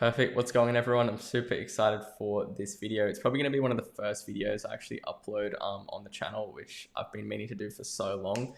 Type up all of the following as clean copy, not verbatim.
Perfect. What's going on, everyone? I'm super excited for this video. It's probably going to be one of the first videos I actually upload on the channel, which I've been meaning to do for so long.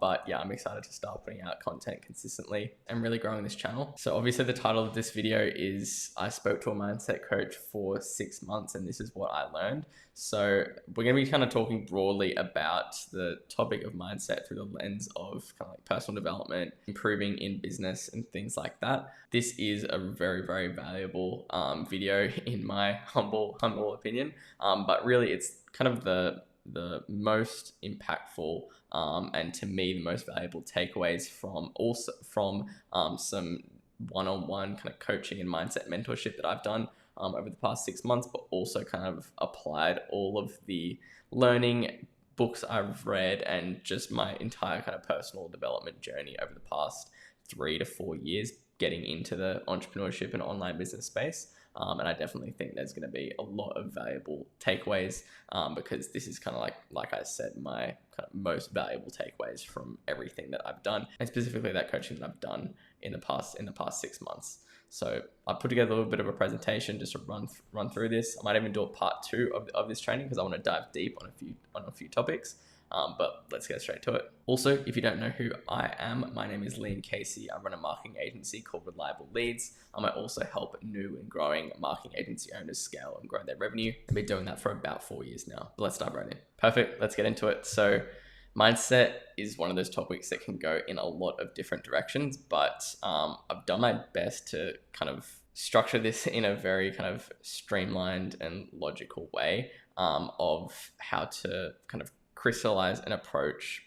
But yeah, I'm excited to start putting out content consistently and really growing this channel. So obviously the title of this video is I spoke to a mindset coach for 6 months and this is what I learned. So we're going to be kind of talking broadly about the topic of mindset through the lens of kind of like personal development, improving in business and things like that. This is a very, very valuable video in my humble opinion. But really it's kind of the most impactful and to me the most valuable takeaways from some one-on-one kind of coaching and mindset mentorship that I've done over the past 6 months, but also kind of applied all of the learning books I've read and just my entire kind of personal development journey over the past 3 to 4 years getting into the entrepreneurship and online business space. And I definitely think there's going to be a lot of valuable takeaways because this is kind of like I said, my kind of most valuable takeaways from everything that I've done, and specifically that coaching that I've done in the past 6 months. So I put together a little bit of a presentation just to run through this. I might even do a part 2 of this training because I want to dive deep on a few topics. But let's get straight to it. Also, if you don't know who I am, my name is Liam Casey. I run a marketing agency called Reliable Leads. I also help new and growing marketing agency owners scale and grow their revenue. I've been doing that for about 4 years now. But let's dive right in. Perfect. Let's get into it. So mindset is one of those topics that can go in a lot of different directions, but I've done my best to kind of structure this in a very kind of streamlined and logical way of how to kind of crystallize and approach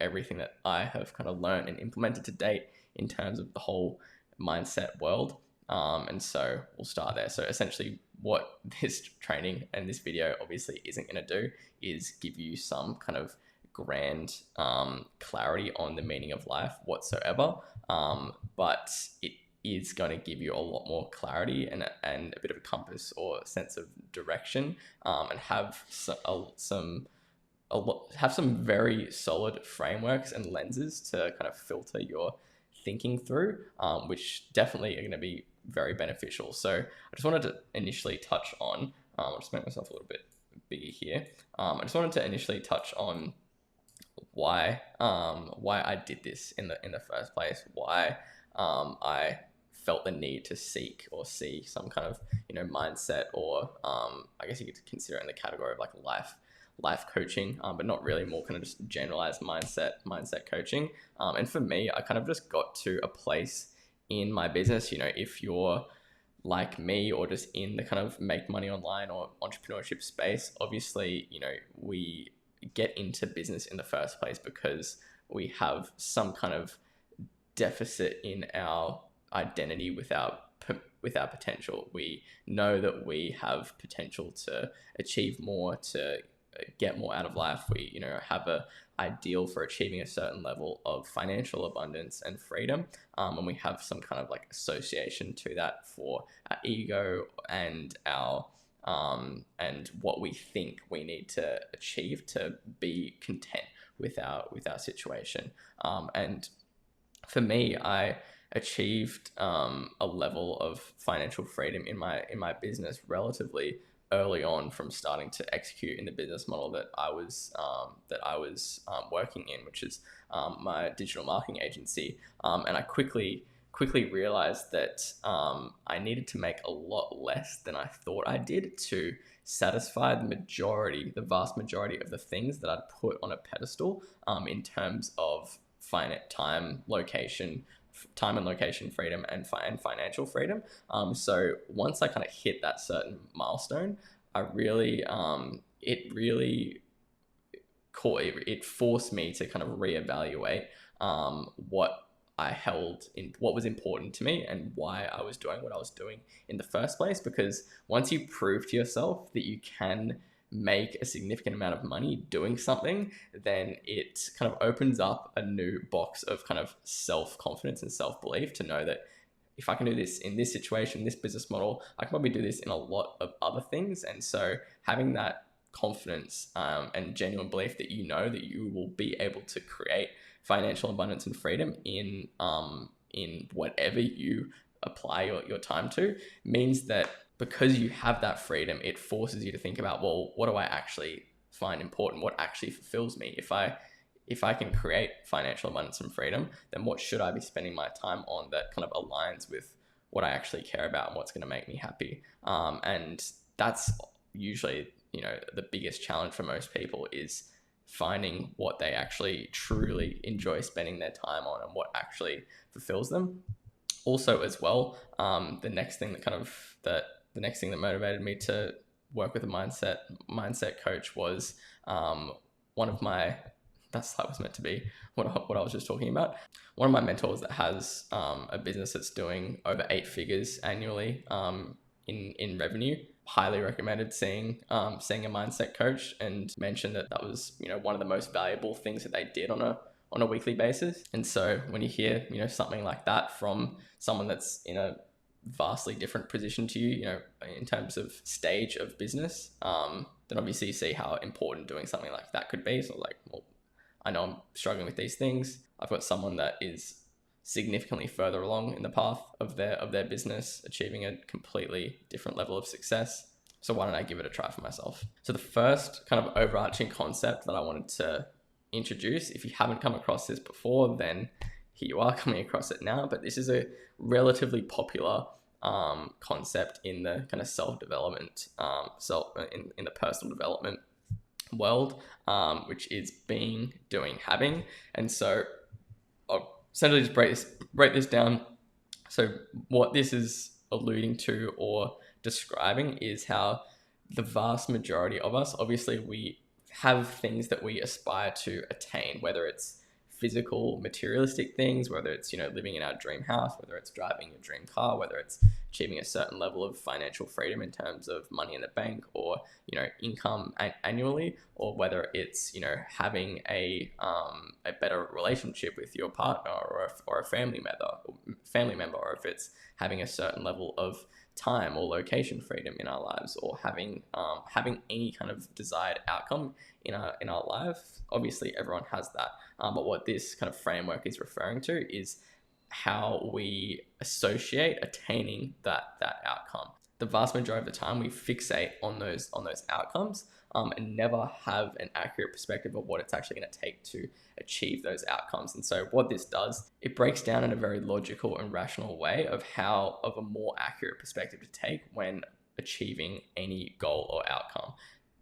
everything that I have kind of learned and implemented to date in terms of the whole mindset world. And so we'll start there. So essentially what this training and this video obviously isn't going to do is give you some kind of grand clarity on the meaning of life whatsoever. But it is going to give you a lot more clarity and a bit of a compass or sense of direction and have some very solid frameworks and lenses to kind of filter your thinking through, which definitely are going to be very beneficial. So I just wanted to initially touch on, I'll just make myself a little bit bigger here. I just wanted to initially touch on why I did this in the first place, why I felt the need to seek or see some kind of, mindset, or I guess you could consider it in the category of like life coaching, but not really, more kind of just generalized mindset coaching. And for me, I kind of just got to a place in my business, if you're like me or just in the kind of make money online or entrepreneurship space, obviously, we get into business in the first place because we have some kind of deficit in our identity with our potential. We know that we have potential to achieve more, to get more out of life. We have a ideal for achieving a certain level of financial abundance and freedom, and we have some kind of like association to that for our ego and our and what we think we need to achieve to be content with our situation. And for me, I achieved a level of financial freedom in my business relatively early on from starting to execute in the business model that I was working in, which is my digital marketing agency. And I quickly realized that I needed to make a lot less than I thought I did to satisfy the vast majority of the things that I'd put on a pedestal in terms of time and location freedom and financial freedom. So once I kind of hit that certain milestone, it forced me to kind of reevaluate what was important to me and why I was doing what I was doing in the first place. Because once you prove to yourself that you can make a significant amount of money doing something, then it kind of opens up a new box of kind of self-confidence and self-belief to know that if I can do this in this situation, this business model, I can probably do this in a lot of other things. And so having that confidence and genuine belief that that you will be able to create financial abundance and freedom in whatever you apply your time to, means that because you have that freedom, it forces you to think about, well, what do I actually find important? What actually fulfills me? If I can create financial abundance and freedom, then what should I be spending my time on that kind of aligns with what I actually care about and what's going to make me happy? And that's usually, the biggest challenge for most people is finding what they actually truly enjoy spending their time on and what actually fulfills them. Also, as well, the next thing that motivated me to work with a mindset coach was one of my that slide was meant to be what I was just talking about. One of my mentors that has a business that's doing over 8 figures annually in revenue, highly recommended seeing a mindset coach, and mentioned that was one of the most valuable things that they did on a weekly basis. And so when you hear something like that from someone that's in a vastly different position to you, in terms of stage of business, then obviously you see how important doing something like that could be. So like, well, I know I'm struggling with these things. I've got someone that is significantly further along in the path of their business, achieving a completely different level of success. So why don't I give it a try for myself? So the first kind of overarching concept that I wanted to introduce, if you haven't come across this before, then here you are coming across it now. But this is a relatively popular concept in the kind of self-development, in the personal development world, which is being, doing, having. And so I'll essentially just break this down. So what this is alluding to or describing is how the vast majority of us, obviously we have things that we aspire to attain, whether it's physical, materialistic things, whether it's, living in our dream house, whether it's driving your dream car, whether it's achieving a certain level of financial freedom in terms of money in the bank or, income annually, or whether it's, having a better relationship with your partner or a family member, or if it's having a certain level of time or location freedom in our lives, or having any kind of desired outcome in our life. Obviously everyone has that, but what this kind of framework is referring to is how we associate attaining that outcome. The vast majority of the time we fixate on those outcomes, and never have an accurate perspective of what it's actually going to take to achieve those outcomes. And so what this does, it breaks down in a very logical and rational way of a more accurate perspective to take when achieving any goal or outcome.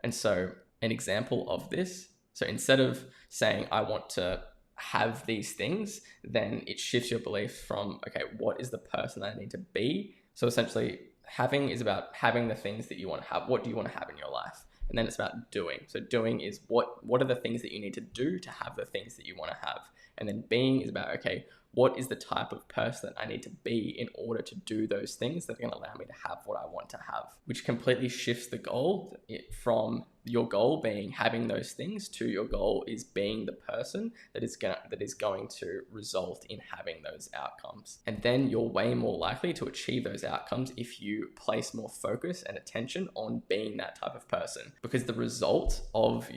And so an example of this, so instead of saying I want to have these things, then it shifts your belief from, okay, what is the person that I need to be? So essentially having is about having the things that you want to have. What do you want to have in your life? And then it's about doing. So doing is what are the things that you need to do to have the things that you want to have? And then being is about, okay, what is the type of person that I need to be in order to do those things that are going to allow me to have what I want to have, which completely shifts the goal from your goal being having those things to your goal is being the person that is going to result in having those outcomes. And then you're way more likely to achieve those outcomes if you place more focus and attention on being that type of person, because the result of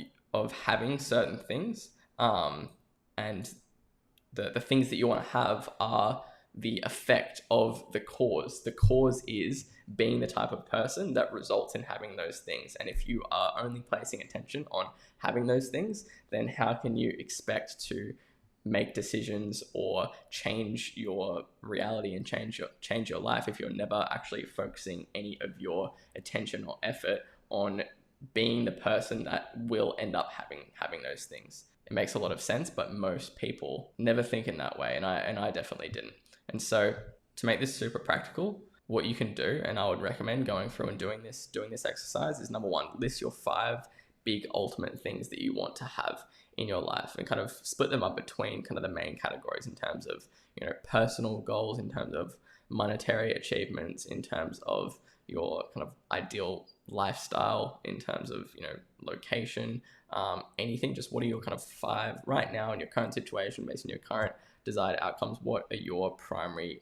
having certain things, and the things that you want to have are the effect of the cause. The cause is being the type of person that results in having those things. And if you are only placing attention on having those things, then how can you expect to make decisions or change your reality and change your life if you're never actually focusing any of your attention or effort on being the person that will end up having those things? It makes a lot of sense, but most people never think in that way, and I definitely didn't. And so to make this super practical, what you can do, and I would recommend going through and doing this exercise, is number 1, list your 5 big ultimate things that you want to have in your life, and kind of split them up between kind of the main categories in terms of, personal goals, in terms of monetary achievements, in terms of your kind of ideal lifestyle, in terms of, location, anything. Just what are your kind of 5 right now in your current situation, based on your current desired outcomes? What are your primary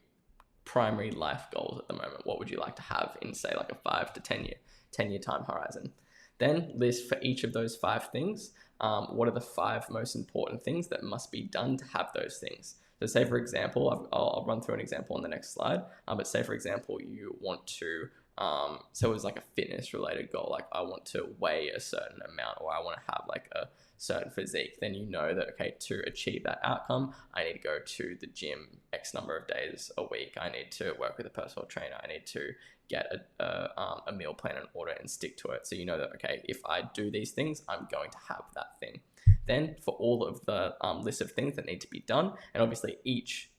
life goals at the moment? What would you like to have in, say, like a 5 to 10 year time horizon? Then list for each of those 5 things, what are the 5 most important things that must be done to have those things? So say for example, I'll run through an example on the next slide, but say for example, you want to, so it was like a fitness related goal, like I want to weigh a certain amount, or I want to have like a certain physique. Then you know that, okay, to achieve that outcome, I need to go to the gym X number of days a week. I need to work with a personal trainer. I need to get a meal plan in order and stick to it. So you know that, okay, if I do these things, I'm going to have that thing. Then for all of the list of things that need to be done, and obviously each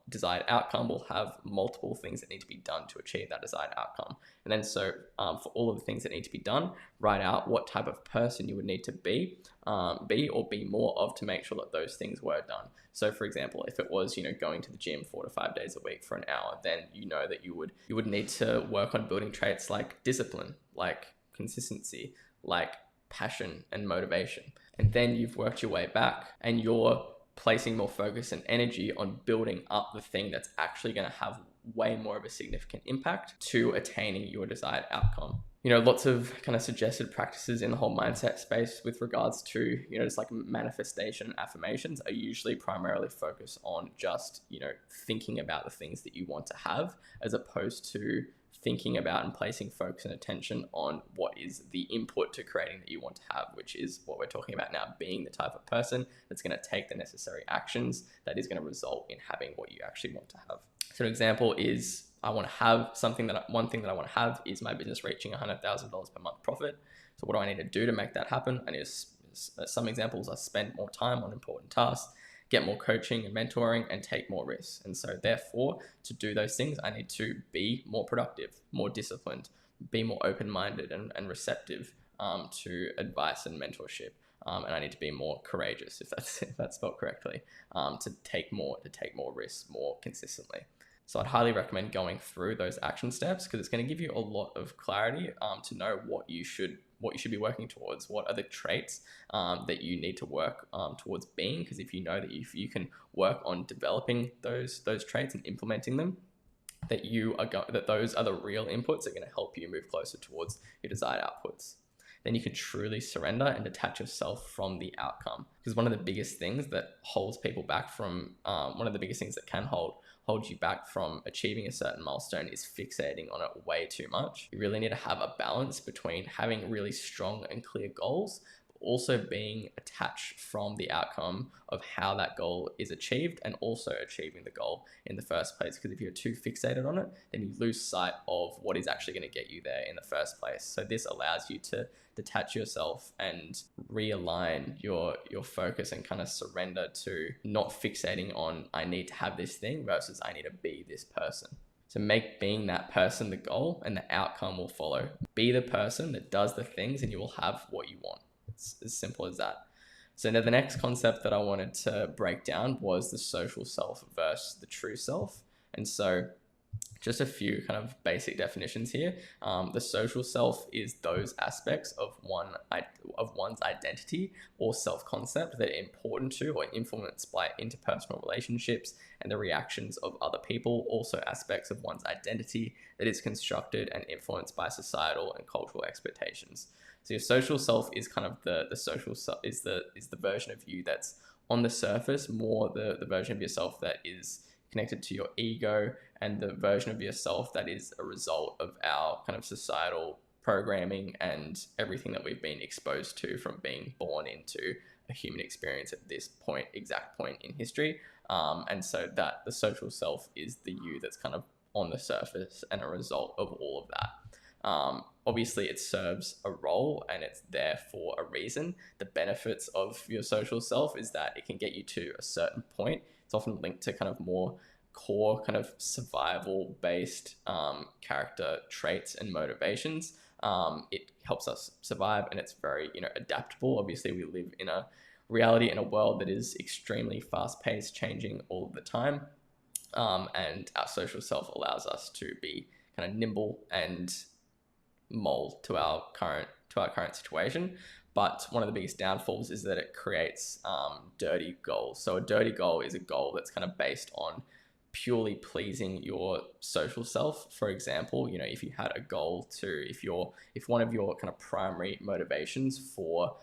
desired outcome will have multiple things that need to be done to achieve that desired outcome. And then so for all of the things that need to be done, write out what type of person you would need to be more of to make sure that those things were done. So for example, if it was going to the gym 4 to 5 days a week for an hour, then you know that you would need to work on building traits like discipline, like consistency, like passion and motivation. And then you've worked your way back and you're placing more focus and energy on building up the thing that's actually going to have way more of a significant impact to attaining your desired outcome. Lots of kind of suggested practices in the whole mindset space with regards to, just like manifestation and affirmations are usually primarily focused on just, thinking about the things that you want to have, as opposed to thinking about and placing focus and attention on what is the input to creating that you want to have, which is what we're talking about now, being the type of person that's going to take the necessary actions that is going to result in having what you actually want to have. So an example is, one thing that I want to have is my business reaching $100,000 per month profit. So what do I need to do to make that happen? I need to, some examples are spend more time on important tasks, get more coaching and mentoring, and take more risks. And so therefore, to do those things, I need to be more productive, more disciplined, be more open-minded and receptive to advice and mentorship. And I need to be more courageous, if that's spelled correctly, to take more risks more consistently. So I'd highly recommend going through those action steps, because it's going to give you a lot of clarity to know what you should be working towards. What are the traits that you need to work towards being? Because if you know that if you can work on developing those traits and implementing them, that those are the real inputs that are going to help you move closer towards your desired outputs. Then you can truly surrender and detach yourself from the outcome. Because one of the biggest things that holds people back from, one of the biggest things that can hold you back from achieving a certain milestone is fixating on it way too much. You really need to have a balance between having really strong and clear goals, but also being attached from the outcome of how that goal is achieved, and also achieving the goal in the first place. Because if you're too fixated on it, then you lose sight of what is actually going to get you there in the first place. So this allows you to detach yourself and realign your focus and kind of surrender to not fixating on I need to have this thing versus I need to be this person. So make being that person the goal, and the outcome will follow. Be the person that does the things and you will have what you want. It's as simple as that. So now the next concept that I wanted to break down was the social self versus the true self. And so just a few kind of basic definitions here. The social self is those aspects of one's identity or self-concept that are important to or influenced by interpersonal relationships and the reactions of other people. Also aspects of one's identity that is constructed and influenced by societal and cultural expectations. So your social self is kind of the social self is the version of you that's on the surface, more the version of yourself that is connected to your ego, and the version of yourself that is a result of our kind of societal programming and everything that we've been exposed to from being born into a human experience at this exact point in history. And so that the social self is the you that's kind of on the surface and a result of all of that. Obviously it serves a role and it's there for a reason. The benefits of your social self is that it can get you to a certain point. It's often linked to kind of more core kind of survival based character traits and motivations. It helps us survive, and it's very adaptable. Obviously we live in a reality, in a world that is extremely fast paced, changing all the time, and our social self allows us to be kind of nimble and mold to our current situation. But one of the biggest downfalls is that it creates dirty goals. So a dirty goal is a goal that's kind of based on purely pleasing your social self. For example, if you had a goal if one of your kind of primary motivations for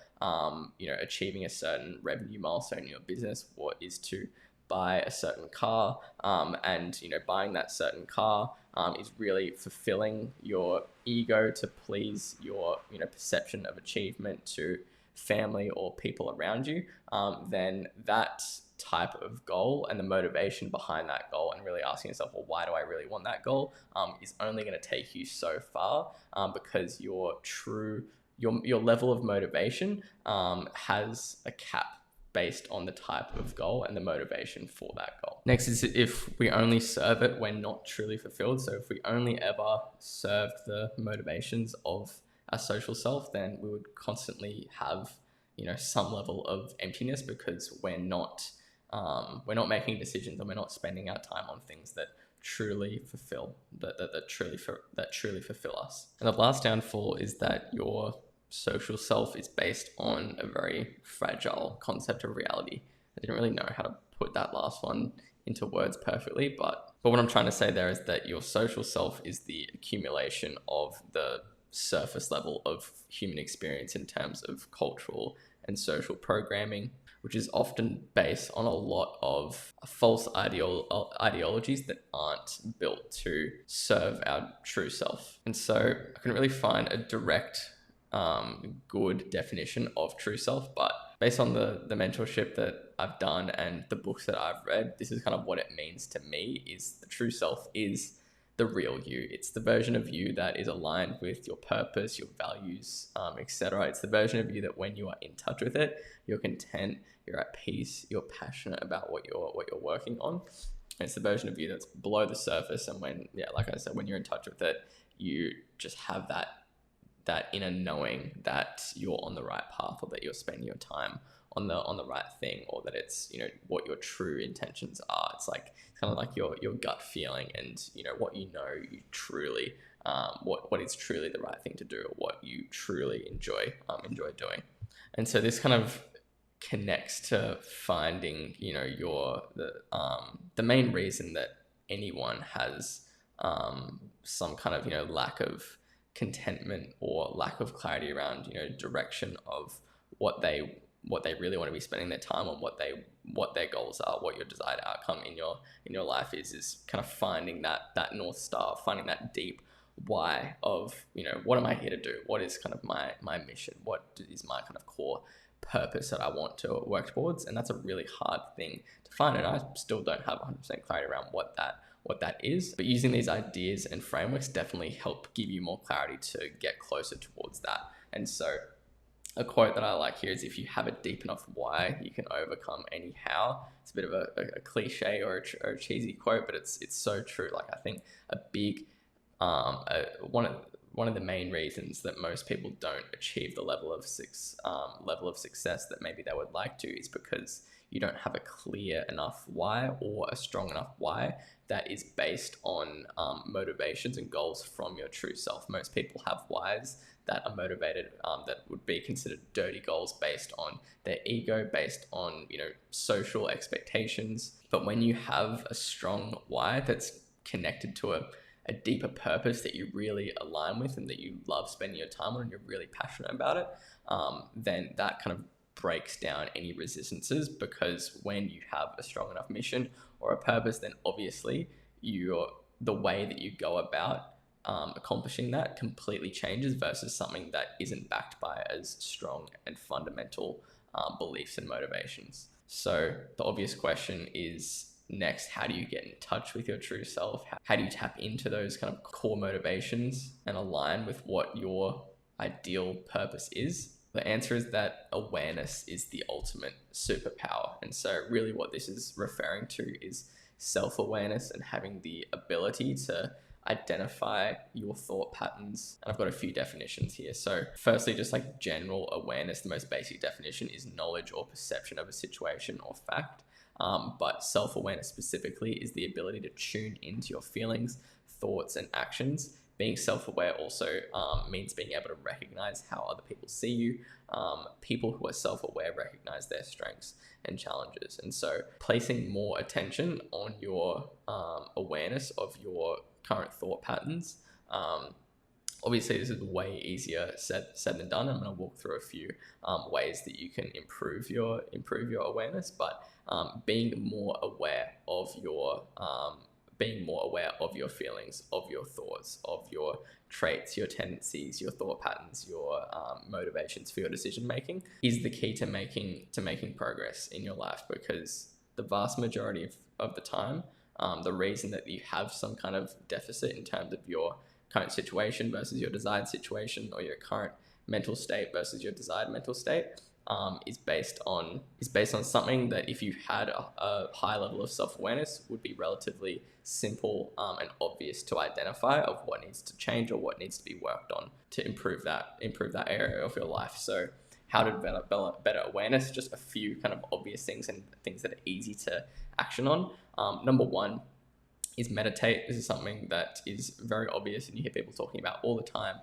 achieving a certain revenue milestone in your business is to buy a certain car, and buying that certain car is really fulfilling your ego to please your perception of achievement to family or people around you, then that type of goal and the motivation behind that goal, and really asking yourself, well, why do I really want that goal, is only going to take you so far, because your level of motivation has a cap based on the type of goal and the motivation for that goal. Next is, if we only serve it, we're not truly fulfilled. So if we only ever served the motivations of our social self, then we would constantly have some level of emptiness, because we're not making decisions, and we're not spending our time on things that truly fulfill that truly fulfill us. And the last downfall is that your social self is based on a very fragile concept of reality. I didn't really know how to put that last one into words perfectly, but what I'm trying to say there is that your social self is the accumulation of the surface level of human experience in terms of cultural and social programming, which is often based on a lot of false ideologies that aren't built to serve our true self. And so I couldn't really find a direct good definition of true self, but based on the mentorship that I've done and the books that I've read, this is kind of what it means to me. Is the true self is the real you. It's the version of you that is aligned with your purpose, your values, etc. It's the version of you that when you are in touch with it, you're content, you're at peace, you're passionate about what you're working on. And it's the version of you that's below the surface, and when, like I said, when you're in touch with it, you just have that inner knowing that you're on the right path, or that you're spending your time on the right thing, or that it's what your true intentions are. It's kind of like your gut feeling, and what you truly what is truly the right thing to do, or what you truly enjoy doing. And so this kind of connects to finding the main reason that anyone has some kind of lack of contentment or lack of clarity around direction of what they really want to be spending their time on, what their goals are, what your desired outcome in your life is kind of finding that North Star, finding that deep why of what am I here to do, what is kind of my mission, what is my kind of core purpose that I want to work towards. And that's a really hard thing to find, and I still don't have 100% clarity around what that is, but using these ideas and frameworks definitely help give you more clarity to get closer towards that. And so a quote that I like here is, if you have a deep enough why, you can overcome any how. It's a bit of a cliche or a cheesy quote, but it's so true. Like, I think a big one of the main reasons that most people don't achieve the level of success that maybe they would like to is because you don't have a clear enough why, or a strong enough why that is based on motivations and goals from your true self. Most people have whys that are motivated, that would be considered dirty goals based on their ego, based on social expectations. But when you have a strong why that's connected to a deeper purpose that you really align with, and that you love spending your time on, and you're really passionate about it, then that kind of breaks down any resistances. Because when you have a strong enough mission or a purpose, then obviously the way that you go about accomplishing that completely changes, versus something that isn't backed by as strong and fundamental beliefs and motivations. So the obvious question is, next, how do you get in touch with your true self? How do you tap into those kind of core motivations and align with what your ideal purpose is? The answer is that awareness is the ultimate superpower. And so really what this is referring to is self-awareness, and having the ability to identify your thought patterns. And I've got a few definitions here. So firstly, just like general awareness, the most basic definition is knowledge or perception of a situation or fact. But self-awareness specifically is the ability to tune into your feelings, thoughts, and actions. Being self-aware also means being able to recognize how other people see you. People who are self-aware recognize their strengths and challenges. And so placing more attention on your awareness of your current thought patterns, Obviously, this is way easier said than done. I'm going to walk through a few ways that you can improve your awareness, but being more aware of your feelings, of your thoughts, of your traits, your tendencies, your thought patterns, your motivations for your decision making is the key to making progress in your life, because the vast majority of the time, the reason that you have some kind of deficit in terms of your current situation versus your desired situation, or your current mental state versus your desired mental state, is based on something that, if you had a high level of self-awareness, would be relatively simple and obvious to identify of what needs to change or what needs to be worked on to improve that area of your life. So how to develop better awareness, just a few kind of obvious things and things that are easy to action on. Number one is meditate. This is something that is very obvious and you hear people talking about all the time.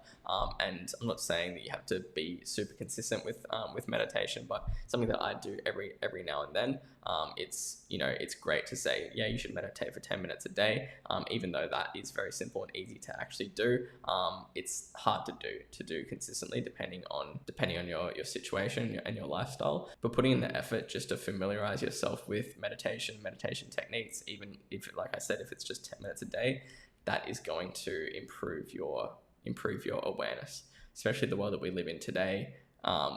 And I'm not saying that you have to be super consistent with meditation, but something that I do every now and then. It's great to say, yeah, you should meditate for 10 minutes a day. Even though that is very simple and easy to actually do, it's hard to do consistently depending on your situation and your lifestyle. But putting in the effort just to familiarize yourself with meditation techniques, even if, like I said, if it's just 10 minutes a day, that is going to improve your awareness. Especially the world that we live in today,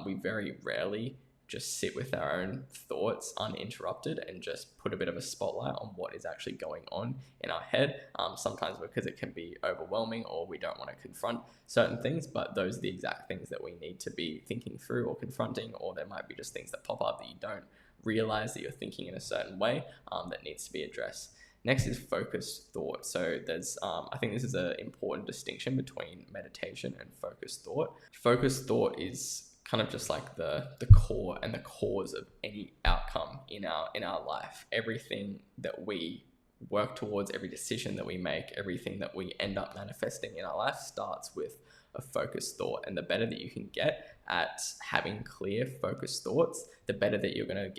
we very rarely just sit with our own thoughts uninterrupted and just put a bit of a spotlight on what is actually going on in our head. Sometimes because it can be overwhelming, or we don't want to confront certain things, but those are the exact things that we need to be thinking through or confronting, or there might be just things that pop up that you don't realize that you're thinking in a certain way that needs to be addressed. Next is focused thought. So there's, I think this is an important distinction between meditation and focused thought. Focused thought is kind of just like the core and the cause of any outcome in our life. Everything that we work towards, every decision that we make, everything that we end up manifesting in our life starts with a focused thought. And the better that you can get at having clear focused thoughts, the better that you're going to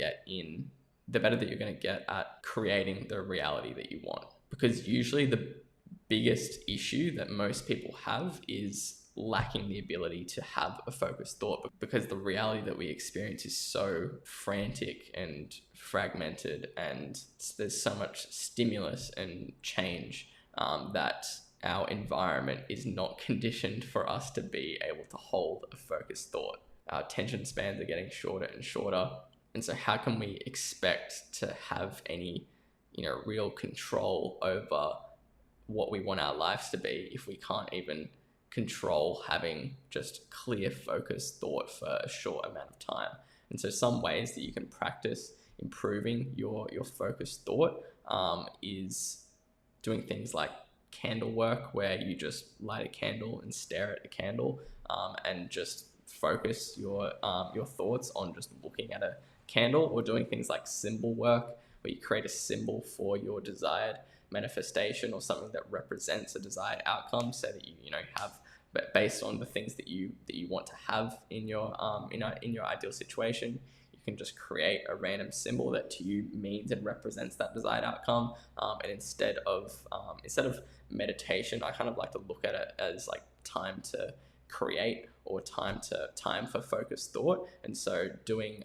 get at creating the reality that you want. Because usually the biggest issue that most people have is lacking the ability to have a focused thought, because the reality that we experience is so frantic and fragmented, and there's so much stimulus and change that our environment is not conditioned for us to be able to hold a focused thought. Our attention spans are getting shorter and shorter. And so how can we expect to have any, real control over what we want our lives to be if we can't even control having just clear focused thought for a short amount of time? And so some ways that you can practice improving your focused thought is doing things like candle work, where you just light a candle and stare at a candle and just focus your thoughts on just looking at a candle, or doing things like symbol work, where you create a symbol for your desired manifestation or something that represents a desired outcome, so that you have, but based on the things that you want to have in your ideal situation, you can just create a random symbol that to you means and represents that desired outcome. And instead of meditation, I kind of like to look at it as like time to create, or time for focused thought. And so doing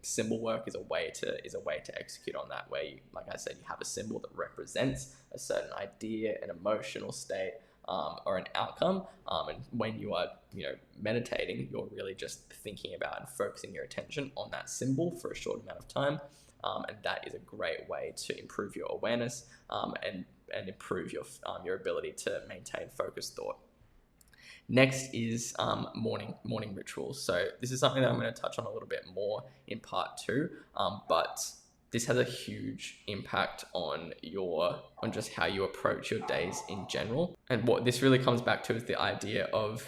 symbol work is a way to execute on that, where you, like I said, you have a symbol that represents a certain idea, an emotional state, or an outcome. And when you are meditating, you're really just thinking about and focusing your attention on that symbol for a short amount of time. And that is a great way to improve your awareness and improve your ability to maintain focused thought. Next is morning rituals. So this is something that I'm going to touch on a little bit more in part 2, but this has a huge impact on just how you approach your days in general. And what this really comes back to is the idea of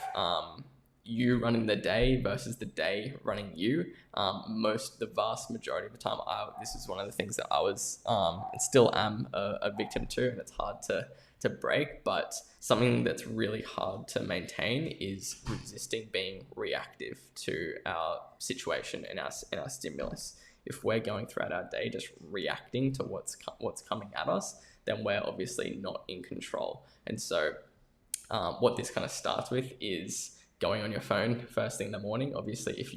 you running the day versus the day running you. The vast majority of the time, this is one of the things that I was and still am a victim to, and it's hard to break. But something that's really hard to maintain is resisting being reactive to our situation and our stimulus. If we're going throughout our day just reacting to what's coming at us, then we're obviously not in control. And so what this kind of starts with is going on your phone first thing in the morning. Obviously, if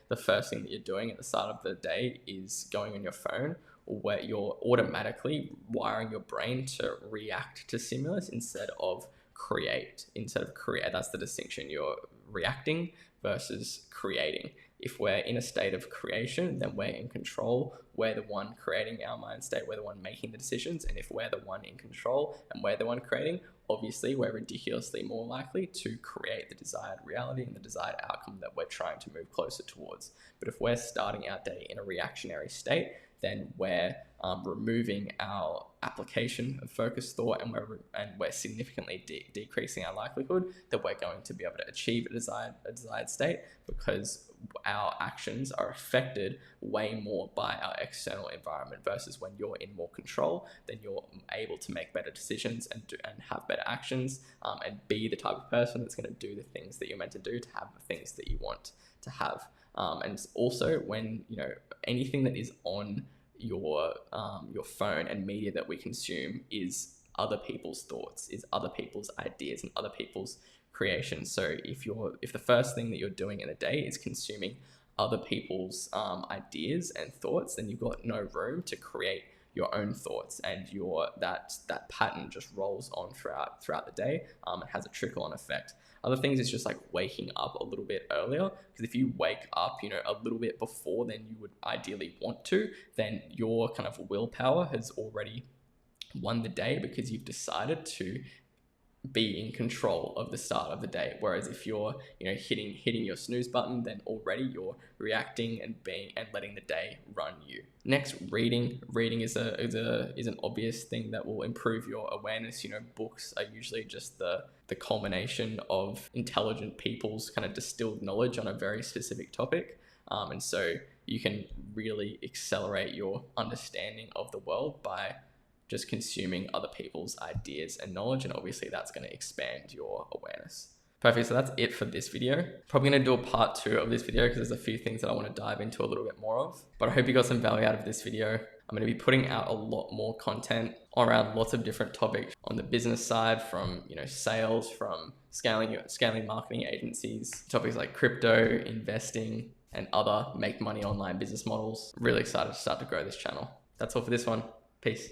the first thing that you're doing at the start of the day is going on your phone, where you're automatically wiring your brain to react to stimulus instead of create. That's the distinction. You're reacting versus creating. If we're in a state of creation, then we're in control. We're the one creating our mind state. We're the one making the decisions. And if we're the one in control and we're the one creating, obviously we're ridiculously more likely to create the desired reality and the desired outcome that we're trying to move closer towards. But if we're starting our day in a reactionary state, then we're removing our application of focused thought, and we're significantly decreasing our likelihood that we're going to be able to achieve a desired state, because our actions are affected way more by our external environment, versus when you're in more control, then you're able to make better decisions and have better actions, and be the type of person that's going to do the things that you're meant to do to have the things that you want to have. And also, when anything that is on your phone and media that we consume is other people's thoughts, is other people's ideas and other people's creations. So if the first thing that you're doing in a day is consuming other people's ideas and thoughts, then you've got no room to create your own thoughts, and that pattern just rolls on throughout the day, and has a trickle-on effect. Other things is just like waking up a little bit earlier, because if you wake up, a little bit before than you would ideally want to, then your kind of willpower has already won the day, because you've decided to be in control of the start of the day. Whereas if you're hitting your snooze button, then already you're reacting and letting the day run you. Next, reading is an obvious thing that will improve your awareness. Books are usually just the culmination of intelligent people's kind of distilled knowledge on a very specific topic, and so you can really accelerate your understanding of the world by just consuming other people's ideas and knowledge, and obviously that's going to expand your awareness. Perfect, so that's it for this video. Probably going to do a part 2 of this video, because there's a few things that I want to dive into a little bit more of, but I hope you got some value out of this video. I'm going to be putting out a lot more content around lots of different topics on the business side, from sales, from scaling marketing agencies, topics like crypto, investing, and other make money online business models. Really excited to start to grow this channel. That's all for this one. Peace.